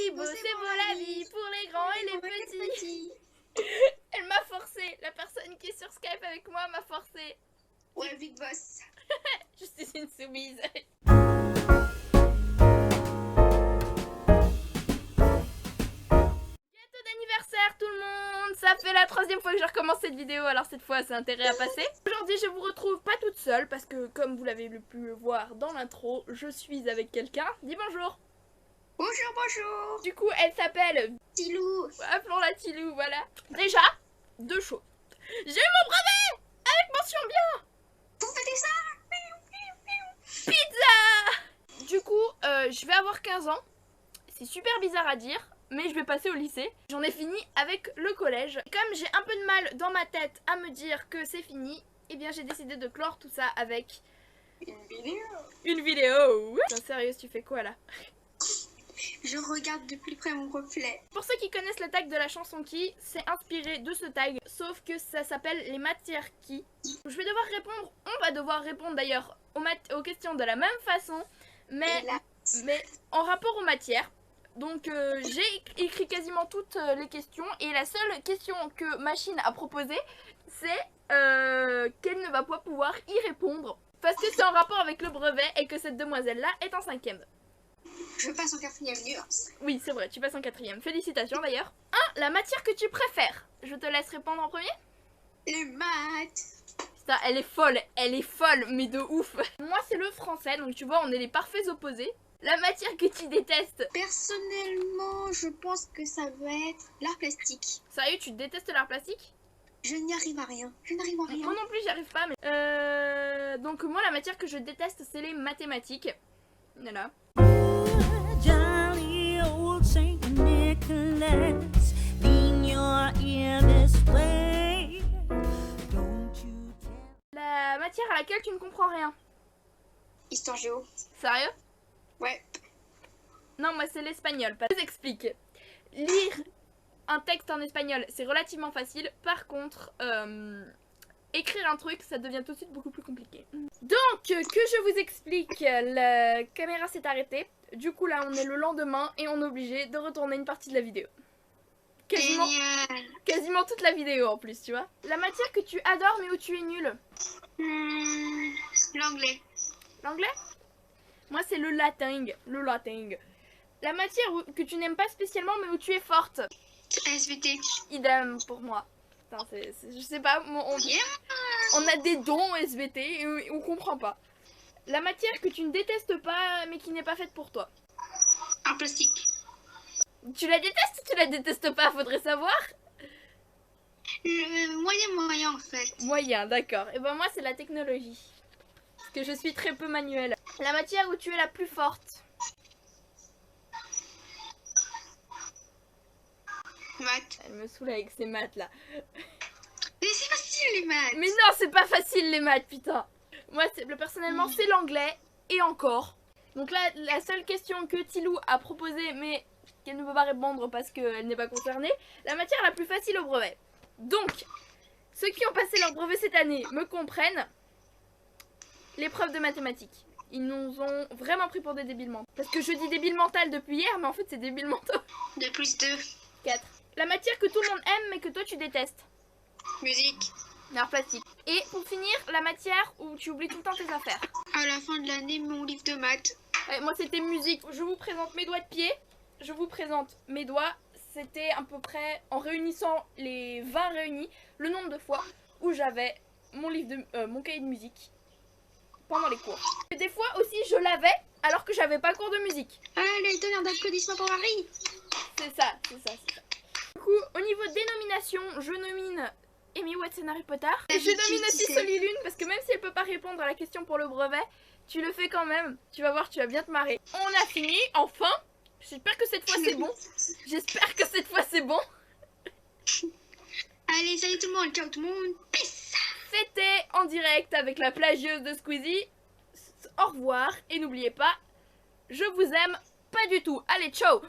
Haribo, c'est beau la vie pour les grands et les petits. Elle m'a forcé. La personne qui est sur Skype avec moi m'a forcé. Ouais, Big Boss. Je suis une soumise. Gâteau d'anniversaire tout le monde. Ça fait la 3e fois que je recommence cette vidéo, alors cette fois c'est intérêt à passer. Aujourd'hui je vous retrouve pas toute seule parce que comme vous l'avez pu le voir dans l'intro, je suis avec quelqu'un. Dis bonjour. Bonjour, bonjour. Du coup elle s'appelle Tilou. Appelons-la Tilou, voilà. Déjà, 2 choses. J'ai eu mon brevet avec mention bien. Vous faites ça? Pizza. Du coup, je vais avoir 15 ans. C'est super bizarre à dire, mais je vais passer au lycée. J'en ai fini avec le collège. Comme j'ai un peu de mal dans ma tête à me dire que c'est fini, eh bien j'ai décidé de clore tout ça avec Une vidéo. une vidéo. Non, sérieux, tu fais quoi là? Je regarde de plus près mon reflet. Pour ceux qui connaissent le tag de la chanson qui, c'est inspiré de ce tag, sauf que ça s'appelle les matières qui. Je vais devoir répondre, on va devoir répondre d'ailleurs aux questions de la même façon, mais en rapport aux matières. Donc j'ai écrit quasiment toutes les questions et la seule question que Machine a proposée, c'est qu'elle ne va pas pouvoir y répondre parce que c'est en rapport avec le brevet et que cette demoiselle-là est en 5e. Je passe en 4e nuance. Oui, c'est vrai, tu passes en 4e. Félicitations d'ailleurs. La matière que tu préfères. Je te laisse répondre en premier. Les maths. Putain, elle est folle, mais de ouf. Moi, c'est le français, donc tu vois, on est les parfaits opposés. La matière que tu détestes. Personnellement, je pense que ça va être l'art plastique. Sérieux, tu détestes l'art plastique? Je n'y arrive à rien. Je n'arrive à rien. Moi non plus, j'y arrive pas, mais... donc moi, la matière que je déteste, c'est les mathématiques. Voilà. Jolly old Saint Nicholas, lean your ear this way. Don't you tell. La matière à laquelle tu ne comprends rien. Histoire géo. Sérieux? Ouais. Non, moi c'est l'espagnol. Je vous explique. Lire un texte en espagnol, c'est relativement facile. Par contre, écrire un truc, ça devient tout de suite beaucoup plus compliqué. Donc, que je vous explique, la caméra s'est arrêtée. Du coup, là, on est le lendemain et on est obligé de retourner une partie de la vidéo. Génial. Quasiment toute la vidéo en plus, tu vois. La matière que tu adores mais où tu es nul. L'anglais. L'anglais? Moi, c'est le latin. Le latin. La matière que tu n'aimes pas spécialement mais où tu es forte. SVT. Idem pour moi. Putain, je sais pas, on a des dons SVT et on comprend pas. La matière que tu ne détestes pas mais qui n'est pas faite pour toi. Art plastique. Tu la détestes ou tu la détestes pas? Faudrait savoir. Moyen en fait. Moyen, d'accord. Et ben moi c'est la technologie. Parce que je suis très peu manuelle. La matière où tu es la plus forte. Maths. Elle me saoule avec ces maths là. Mais c'est facile les maths. Mais non, c'est pas facile les maths, putain. Moi, personnellement, c'est l'anglais et encore. Donc là, la seule question que Tilou a proposée, mais qu'elle ne peut pas répondre parce qu'elle n'est pas concernée, la matière la plus facile au brevet. Donc, ceux qui ont passé leur brevet cette année me comprennent. L'épreuve de mathématiques. Ils nous ont vraiment pris pour des débiles mentaux. Parce que je dis débile mental depuis hier, mais en fait c'est débile mentaux. 2 plus 2. 4. La matière que tout le monde aime mais que toi tu détestes. Musique. L'art plastique. Et pour finir, la matière où tu oublies tout le temps tes affaires. À la fin de l'année, mon livre de maths. Ouais, moi c'était musique. Je vous présente mes doigts de pied. Je vous présente mes doigts. C'était à peu près, en réunissant les 20 réunis, le nombre de fois où j'avais mon livre de mon cahier de musique pendant les cours. Et des fois aussi je l'avais alors que j'avais pas cours de musique. Allez, tonnerre d'applaudissements pour Marie. C'est ça. Du coup, au niveau des nominations, je nomine Amy Watson Harry Potter. Et je nomine aussi Solilune parce que même si elle peut pas répondre à la question pour le brevet, tu le fais quand même. Tu vas voir, tu vas bien te marrer. On a fini, enfin. J'espère que cette fois c'est bon. J'espère que cette fois c'est bon. Allez, salut tout le monde, ciao tout le monde. Peace. C'était en direct avec la plagieuse de Squeezie. Au revoir et n'oubliez pas, je vous aime pas du tout. Allez, ciao.